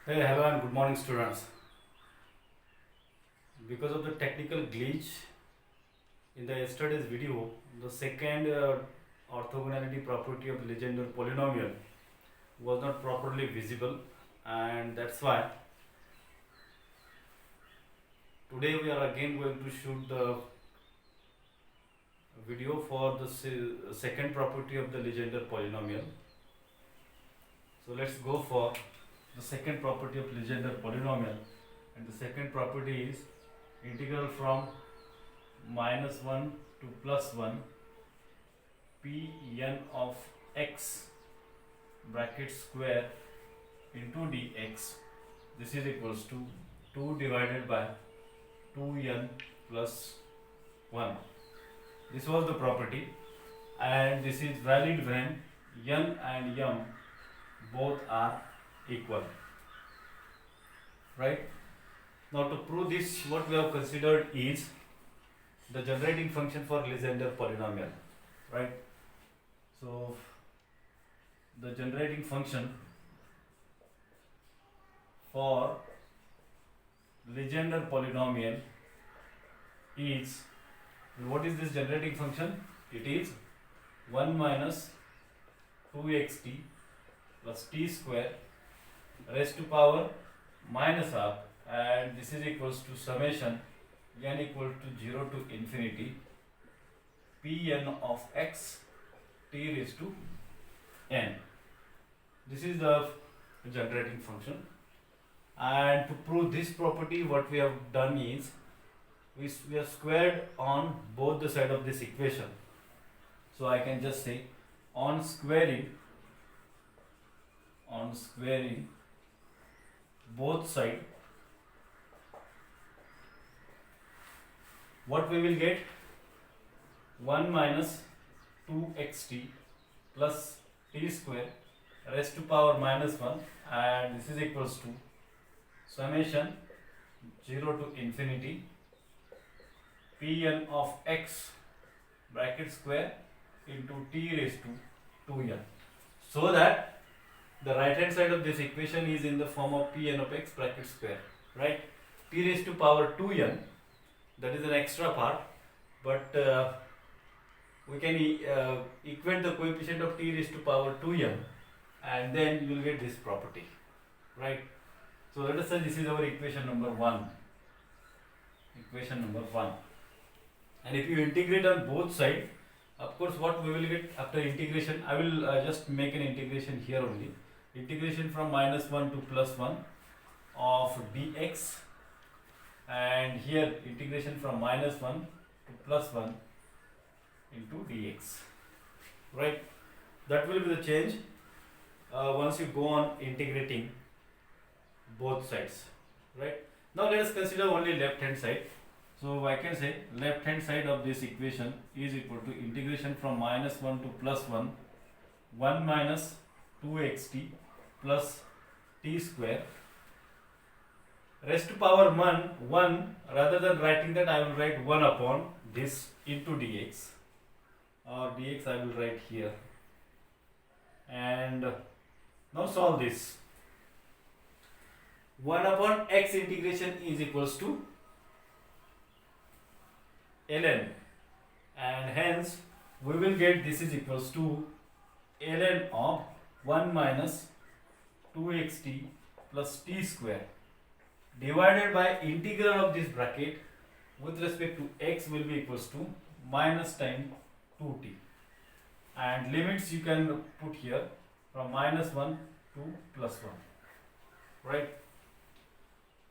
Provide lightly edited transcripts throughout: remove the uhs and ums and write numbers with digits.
Hey, hello and good morning, students. Because of the technical glitch in the yesterday's video, the second orthogonality property of Legendre polynomial was not properly visible, and that's why today we are again going to shoot the video for the second property of the Legendre polynomial. So let's go for the second property of Legendre polynomial, and the second property is integral from -1 to +1 Pn of x bracket square into dx. This is equals to 2 divided by 2n plus 1. This was the property, and this is valid when n and m both are equal. Right? Now to prove this, what we have considered is the generating function for Legendre polynomial. Right? So the generating function for Legendre polynomial is, what is this generating function? It is 1 minus 2xt plus t square raised to power minus half, and this is equals to summation n equal to 0 to infinity Pn of x t raised to n. This is the generating function, and to prove this property, what we have done is we have squared on both the side of this equation. So I can just say on squaring both sides, what we will get? 1 minus 2xt plus t square raised to power minus 1, and this is equals to summation 0 to infinity Pn of x bracket square into t raised to 2n, so that the right hand side of this equation is in the form of Pn of x bracket square, right? T raised to power 2n, that is an extra part, but we can equate the coefficient of t raised to power 2n, and then you will get this property, right? So let us say this is our equation number 1. And if you integrate on both sides, of course, what we will get after integration, I will just make an integration here only. Integration from -1 to +1 of dx, and here integration from -1 to +1 into dx. Right? That will be the change once you go on integrating both sides. Right? Now let us consider only left hand side. So I can say left hand side of this equation is equal to integration from -1 to +1 1 minus 2xt plus t square raised to power 1. Rather than writing that, I will write 1 upon this into dx, or dx I will write here, and now solve this. 1 upon x integration is equals to ln, and hence we will get this is equals to ln of 1 minus 2xt plus t square divided by integral of this bracket with respect to x will be equals to minus times 2t, and limits you can put here from -1 to +1. Right?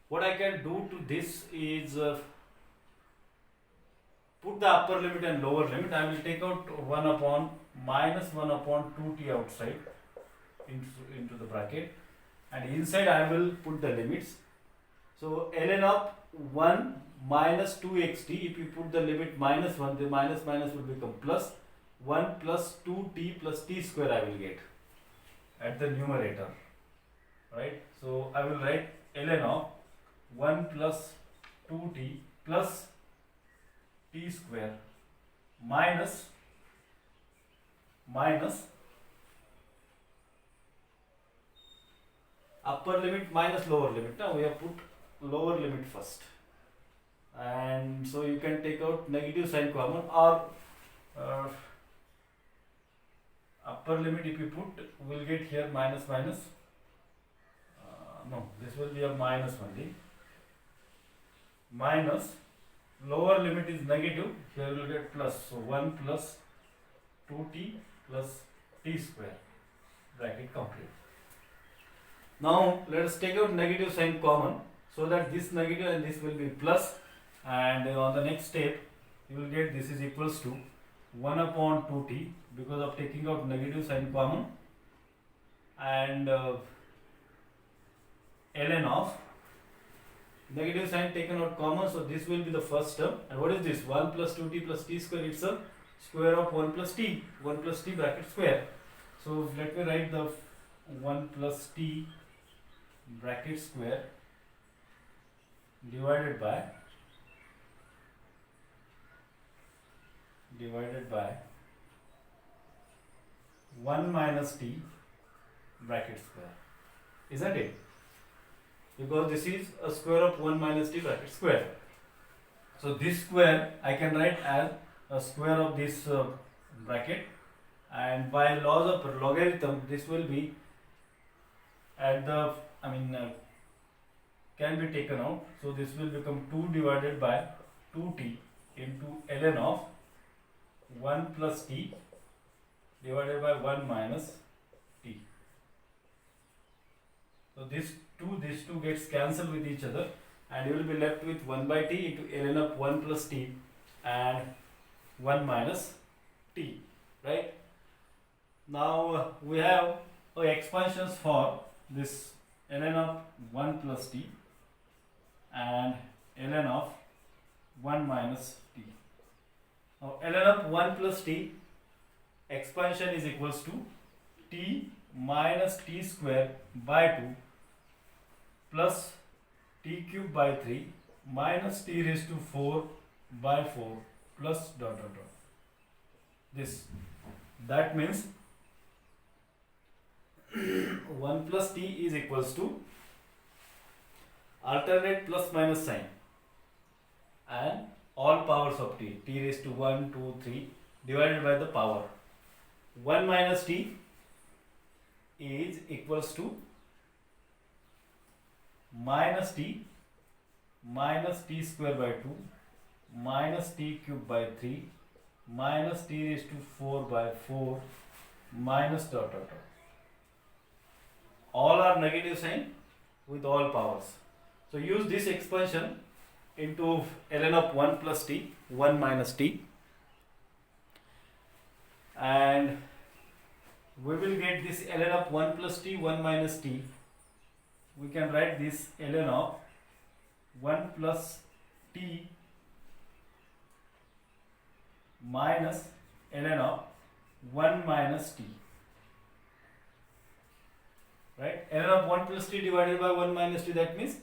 What I can do to this is put the upper limit and lower limit. I will take out 1 upon -1 upon 2t outside into the bracket, and inside I will put the limits. So ln of 1 minus 2xt, if you put the limit -1, the minus will become plus 1 plus 2t plus t square I will get at the numerator. Right? So I will write ln of 1 plus 2t plus t square minus upper limit minus lower limit. Now we have put lower limit first, and so you can take out negative sign common, or uh, upper limit if you put, we'll get here minus minus. No, this will be a minus only. Minus lower limit is negative, here we will get plus. So 1 plus 2t plus t square, bracket complete. Now let us take out negative sign common, so that this negative and this will be plus, and on the next step you will get this is equals to 1 upon 2t, because of taking out negative sign common, and ln of negative sign taken out common, so this will be the first term. And what is this? 1 plus 2t plus t square, it's a square of 1 plus t, 1 plus t bracket square. So let me write the 1 plus t bracket square divided by 1 minus t bracket square, isn't it? Because this is a square of 1 minus t bracket square. So this square I can write as a square of this bracket, and by laws of logarithm this will be at the can be taken out. So this will become 2 divided by 2t into ln of 1 plus t divided by 1 minus t. So these two gets cancelled with each other, and you will be left with 1 by t into ln of 1 plus t and 1 minus t, right? Now we have expansions for this ln of 1 plus t and ln of 1 minus t. Now ln of 1 plus t expansion is equals to t minus t square by 2 plus t cube by 3 minus t raised to 4 by 4 plus dot dot dot. This, that means 1 plus t is equals to alternate plus minus sign and all powers of t, t raised to 1, 2, 3 divided by the power. 1 minus t is equals to minus t square by 2 minus t cube by 3 minus t raised to 4 by 4 minus dot dot dot. All are negative sign with all powers. So use this expansion into ln of 1 plus t, 1 minus t, and we will get this ln of 1 plus t, 1 minus t. We can write this ln of 1 plus t minus ln of 1 minus t, right? ln of 1 plus t divided by 1 minus t, that means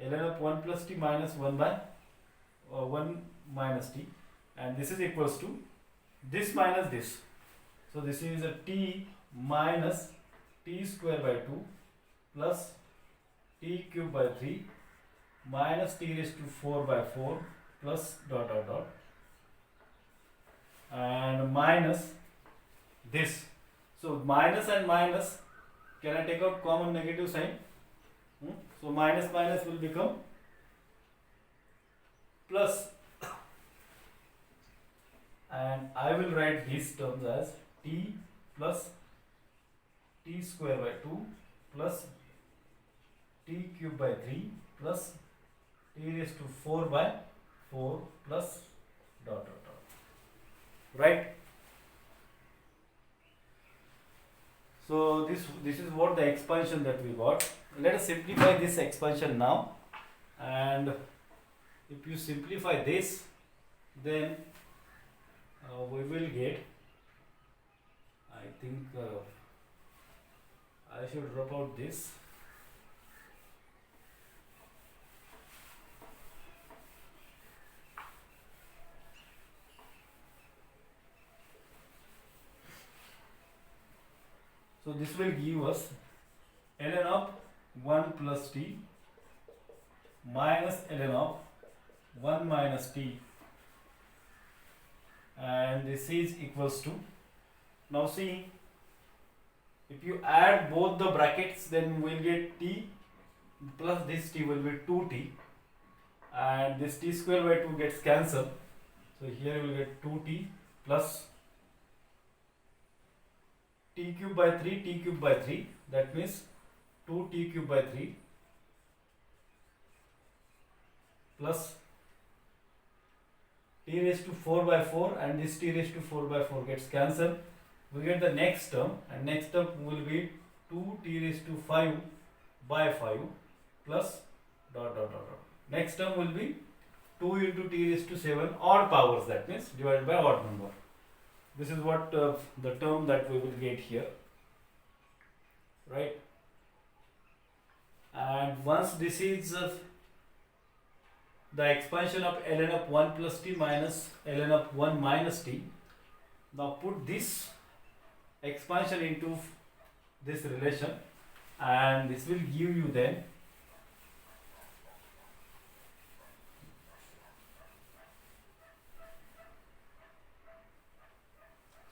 ln of 1 plus t minus 1 by 1 minus t, and this is equals to this minus this. So this is a t minus t square by 2 plus t cube by 3 minus t raised to 4 by 4 plus dot dot dot, and minus this. So minus and minus, can I take out common negative sign? So minus minus will become plus, and I will write these terms as t plus t square by 2 plus t cube by 3 plus t raised to 4 by 4 plus dot dot dot, right? So this is what the expansion that we got. Let us simplify this expansion now, and if you simplify this, then we will get, I think I should drop out this. So this will give us ln of 1 plus t minus ln of 1 minus t, and this is equals to, now see, if you add both the brackets, then we'll get t plus this t will be 2t, and this t square by 2 gets cancelled, so here you will get 2t plus t cube by 3, t cube by 3, that means 2t cube by 3 plus t raised to 4 by 4, and this t raised to 4 by 4 gets cancelled. We get the next term, and next term will be 2t raised to 5 by 5 plus dot dot dot dot. Next term will be 2 into t raised to 7 odd powers, that means divided by odd number. This is what the term that we will get here, right? And once this is the expansion of ln of 1 plus t minus ln of 1 minus t, now put this expansion into this relation, and this will give you then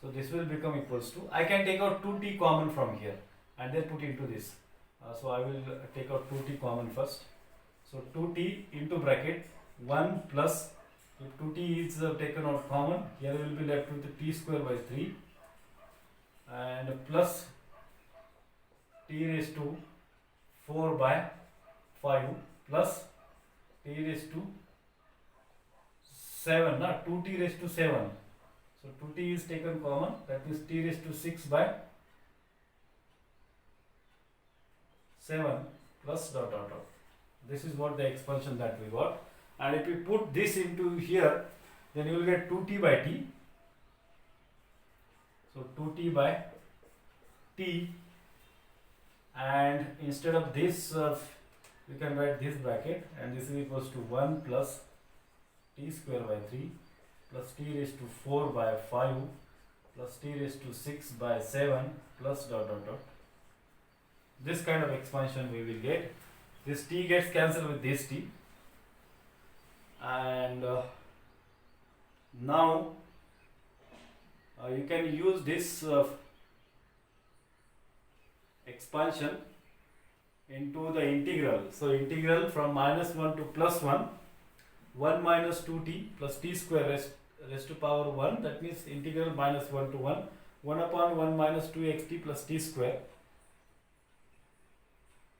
so this will become equals to, I can take out 2t common from here and then put into this. So I will take out 2t common first. So 2t into bracket 1 plus, if 2t is taken out common, here we will be left with t square by 3 and plus t raised to 4 by 5 plus t raised to 7, not 2t raised to 7. So 2t is taken common, that means t raised to 6 by 7 plus dot dot dot. This is what the expansion that we got, and if we put this into here, then you will get 2t by t. So 2t by t, and instead of this we can write this bracket, and this is equals to 1 plus t square by 3 plus t raised to 4 by 5 plus t raised to 6 by 7 plus dot dot dot. This kind of expansion we will get. This t gets cancelled with this t, and now you can use this expansion into the integral. So integral from minus 1 to plus 1, 1 minus 2t plus t square raised to power 1, that means integral minus 1 to 1, 1 upon 1 minus 2xt plus t square,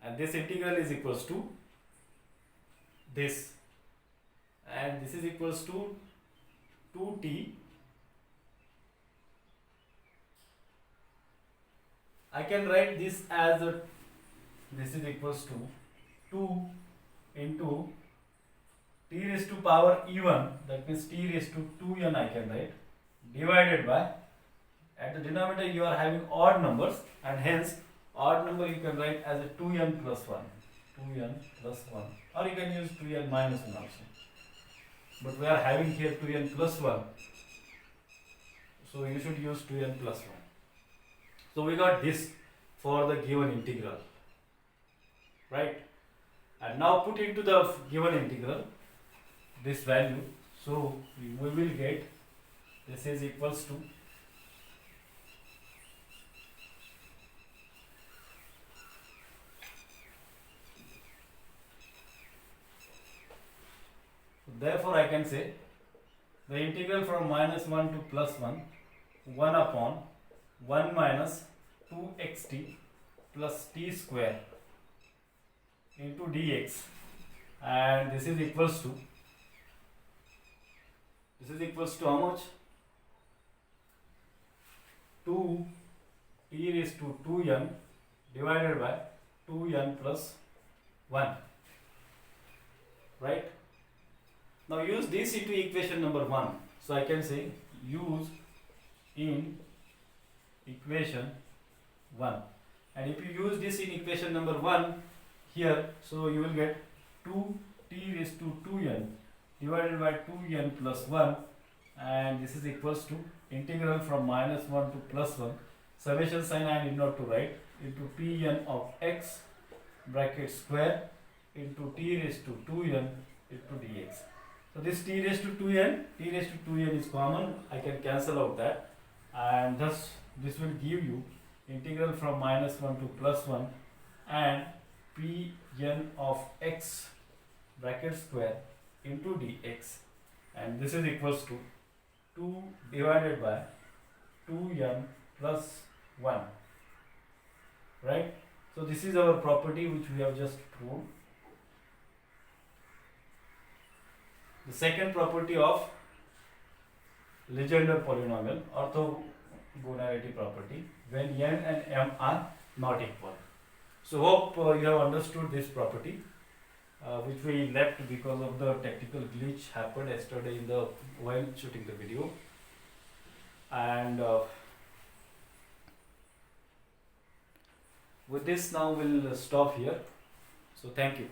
and this integral is equals to this, and this is equals to 2t. I can write this as this is equals to 2 into t raised to power e1, that means t raised to 2n I can write, divided by, at the denominator you are having odd numbers, and hence odd number you can write as a 2n plus 1, 2n plus 1, or you can use 2n minus 1 also, but we are having here 2n plus 1, so you should use 2n plus 1. So we got this for the given integral, right? And now put into the given integral this value, so we will get, this is equals to therefore I can say the integral from minus 1 to plus 1, 1 upon 1 minus 2xt plus t square into dx, and this is equals to how much? 2 t raised to 2n divided by 2n plus 1, right? Now use this into equation number 1. So I can say use in equation 1, and if you use this in equation number 1 here, so you will get 2t raised to 2n divided by 2n plus 1, and this is equals to integral from minus 1 to plus 1, summation sign I need not to write, into pn of x bracket square into t raised to 2n into dx. So this t raised to 2n is common. I can cancel out that, and thus this will give you integral from -1 to +1 and pn of x bracket square into dx, and this is equals to 2 divided by 2n plus 1, right? So this is our property which we have just proved. The second property of Legendre polynomial, orthogonality property, when n and m are not equal. So hope you have understood this property, which we left because of the technical glitch happened yesterday in the while shooting the video. And with this now we'll stop here. So thank you.